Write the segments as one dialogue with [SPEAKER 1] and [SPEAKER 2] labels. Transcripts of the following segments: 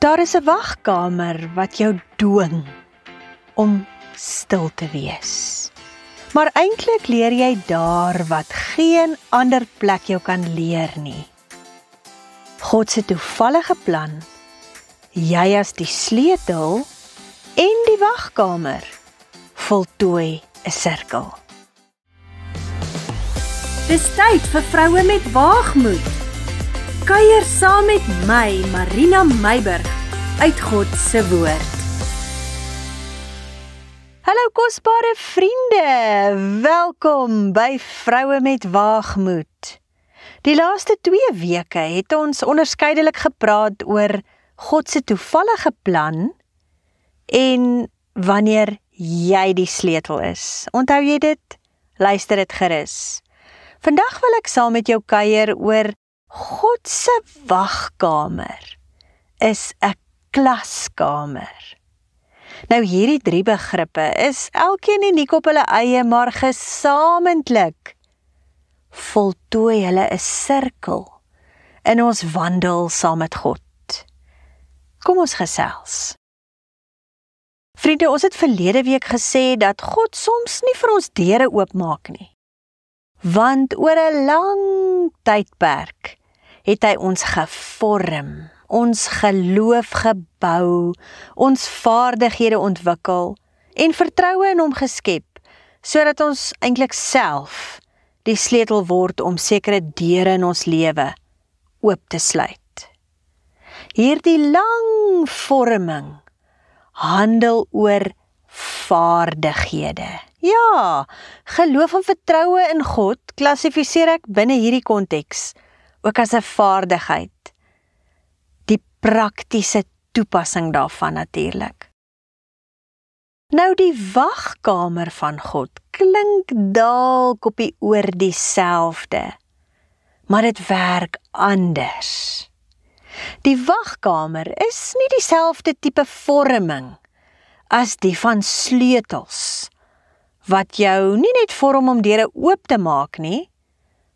[SPEAKER 1] Daar is 'n wagkamer wat jou dwing om stil te wees. Maar eintlik leer jy daar wat geen ander plek jou kan leer nie. God se toevallige plan, jy as die sleutel en die wagkamer, voltooi 'n sirkel.
[SPEAKER 2] Dis tyd vir vroue met waagmoed. Kuier saam met my, Marina Meiburg, uit God se woord.
[SPEAKER 1] Hallo kosbare vriende, welkom by Vroue met Waagmoed. Die laaste 2 weke het ons onderskeidelik gepraat oor God se toevallige plan en wanneer jy die sleutel is. Onthou jy dit? Luister dit gerus. Vandag wil ek saam met jou kuier oor God se wagkamer is 'n klaskamer. Nou hierdie 3 begrippe is elkeen uniek op hulle eie, maar gesamentlik voltooi hulle 'n sirkel in ons wandel saam met God. Kom ons gesels. Vriende, ons het verlede week gesê dat God soms nie vir ons deure oopmaak nie. Want oor 'n lang tydperk het hy ons gevorm, ons geloof gebou, ons vaardighede ontwikkel en vertroue in hom geskep, sodat ons eintlik self die sleutel word om sekere deure in ons lewe oop te sluit. Hierdie lang vorming handel oor vaardighede. Ja, geloof en vertroue in God klassifiseer ek binne hierdie konteks ook as 'n vaardigheid. Die praktiese toepassing daarvan natuurlik. Nou die wagkamer van God klink dalk op die oor dieselfde, maar dit werk anders. Die wagkamer is nie dieselfde tipe vorming as die van sleutels, wat jou nie net vorm om deure oop te maak nie,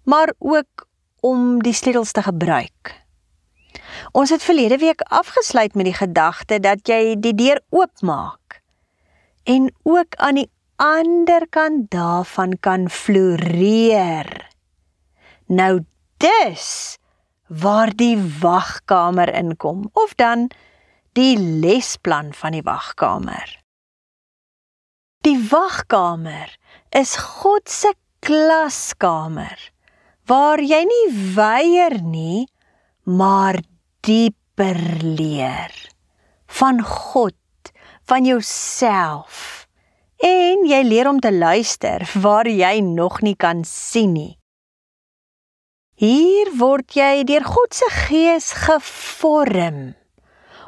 [SPEAKER 1] maar ook om die sleutels te gebruik. Ons het verlede week afgesluit met die gedagte dat jy die deur oopmaak en ook aan die ander kant daarvan kan floreer. Nou dis waar die wagkamer inkom, of dan die lesplan van die wagkamer. Die wagkamer is God se klaskamer, waar jy nie weier nie, maar dieper leer. Van God, van jouself. En jy leer om te luister, waar jy nog nie kan sien nie. Hier word jy deur God se Gees gevorm,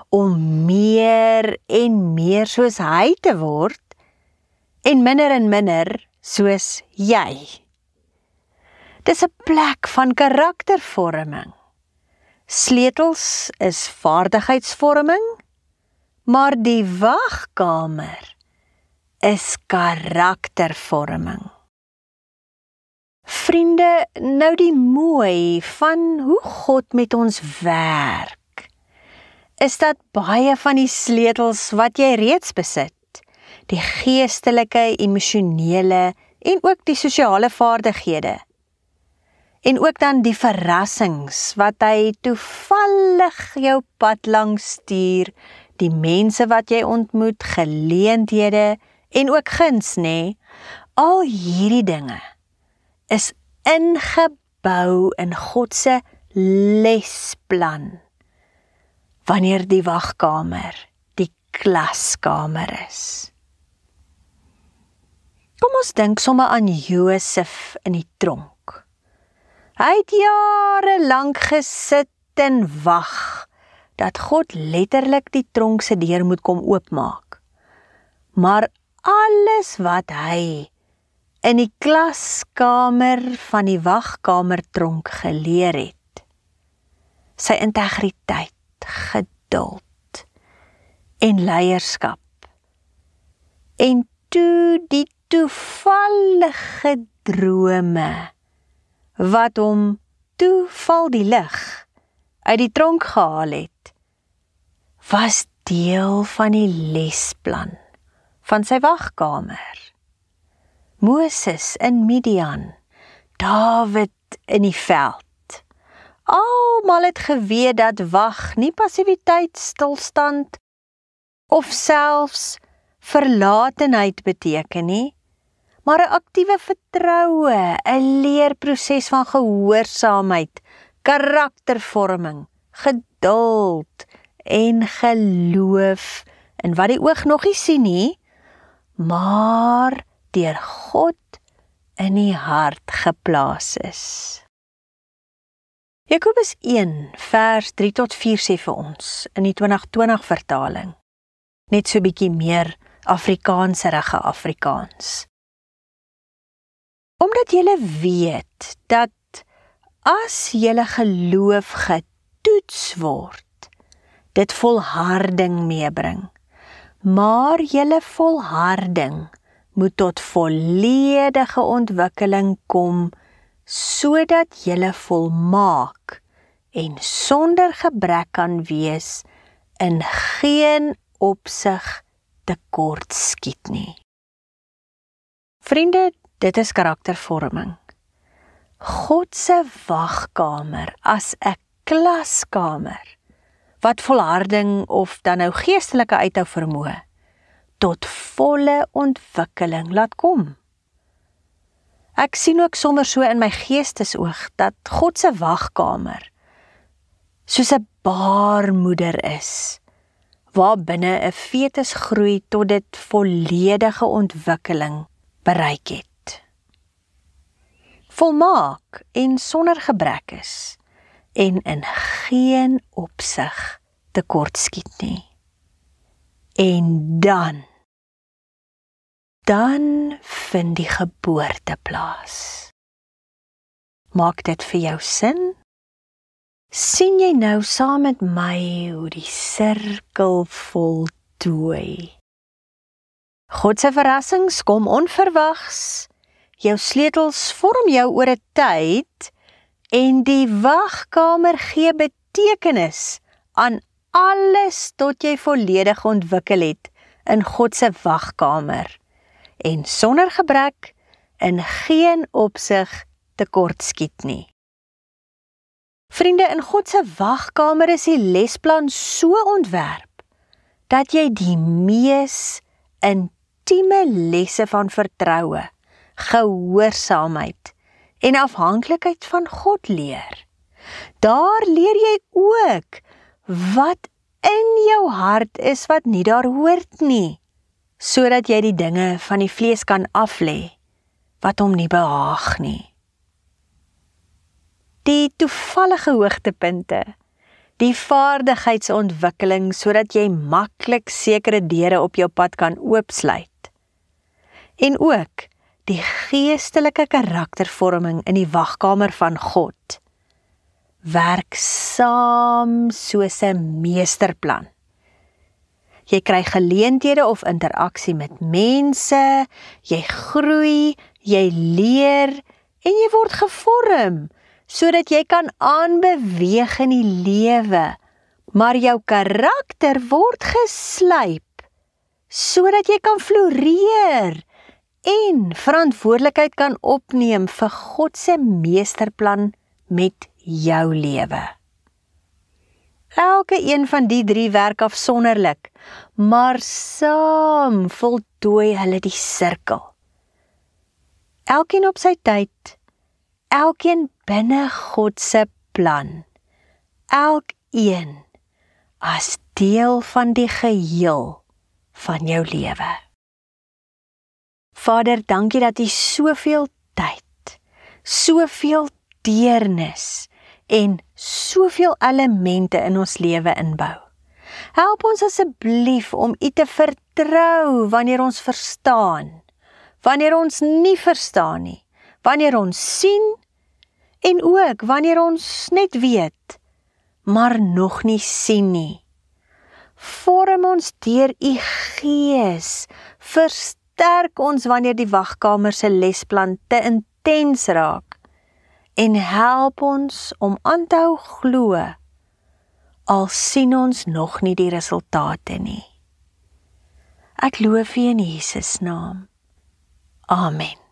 [SPEAKER 1] om meer en meer soos hy te word, en minder soos jy. Dis 'n plek van karaktervorming. Sleutels is vaardigheidsvorming, maar die wagkamer is karaktervorming. Vriende, nou die mooi van hoe God met ons werk, is dat baie van die sleutels wat jy reeds besit, die geestelike, emosionele en ook die sosiale vaardighede, en ook dan die verrassings wat hy toevallig jou pad langs stuur, die mense wat jy ontmoet, geleenthede en ook guns, nê? Al hierdie dinge is ingebou in God se lesplan, wanneer die wagkamer die klaskamer is. Kom ons dink sommer aan Josef in die tronk. Hy het jare lank gesit en wag, dat God letterlik die tronk se deur moet kom oopmaak. Maar alles wat hy in die klaskamer van die wagkamertronk geleer het, sy integriteit, geduld en leierskap, en toe die toevallige drome, wat hom toeval die lig uit die tronk gehaal het, was deel van die lesplan van sy wagkamer. Moses in Midian, Dawid in die veld. Almal het geweet dat wag nie passiwiteit, stilstand of selfs verlatenheid beteken nie, maar 'n aktiewe vertroue, 'n leerproses van gehoorsaamheid, karaktervorming, geduld en geloof in wat die oog nog nie sien nie, maar deur God in die hart geplaas is. Jakobus 1 vers 3 tot 4 sê vir ons in die 2020 vertaling, net so bietjie meer Afrikaanserige Afrikaans. Omdat julle weet dat as julle geloof getoets word, dit volharding meebring, maar julle volharding moet tot volledige ontwikkeling kom, sodat julle volmaak en sonder gebrek kan wees, in geen opsig tekort skiet nie. Vriende, dit is karaktervorming. God se wagkamer as 'n klaskamer, wat volharding of dan nou geestelike uithou vermoë, tot volle ontwikkeling laat kom. Ek sien ook sommer so in my geestesoog dat God se wagkamer soos 'n baarmoeder is, waar binne 'n fetus groei tot dit volledige ontwikkeling bereik het. Volmaak en sonder gebrek is, en in geen opsig tekort skiet nie. En dan vind die geboorte plaas. Maak dit vir jou sin? Sien jy nou saam met my hoe die sirkel voltooi? God se verrassings kom onverwags, jou sleutels vorm jou oor 'n tyd, en die wagkamer gee betekenis aan alles tot jy volledig ontwikkel het in God se wagkamer, en sonder gebrek in geen opsig tekort skiet nie. Vriende, in God se wagkamer is die lesplan so ontwerp, dat jy die mees intieme lesse van vertroue, gehoorsaamheid en afhanklikheid van God leer. Daar leer jy ook wat in jou hart is wat nie daar hoort nie, sodat jy die dinge van die vlees kan aflê, wat hom nie behaag nie. Die toevallige hoogtepunte, die vaardigheidsontwikkeling sodat jy maklik sekere deure op jou pad kan oopsluit. En ook die geestelike karaktervorming in die wagkamer van God werk saam soos 'n meesterplan. Jy kry geleenthede of interaksie met mense, jy groei, jy leer en jy word gevorm, sodat jy kan aanbeweeg in die lewe, maar jou karakter word geslyp, sodat jy kan floreer en verantwoordelikheid kan opneem vir God se meesterplan met jou lewe. Elke een van die 3 werk afsonderlik, maar saam voltooi hulle die sirkel. Elkeen op sy tyd, elkeen binne God se plan, elkeen as deel van die geheel van jou lewe. Vader, dankie dat U soveel tyd, soveel deernis en soveel elemente in ons lewe inbou. Help ons asseblief om U te vertrou wanneer ons verstaan, wanneer ons nie verstaan nie, wanneer ons sien en ook wanneer ons net weet, maar nog nie sien nie. Vorm ons deur U Gees, versterk ons wanneer die wagkamer se lesplan te intens raak en help ons om aan te hou glo, al sien ons nog nie die resultate nie. Ek loof U in Jesus naam. Amen.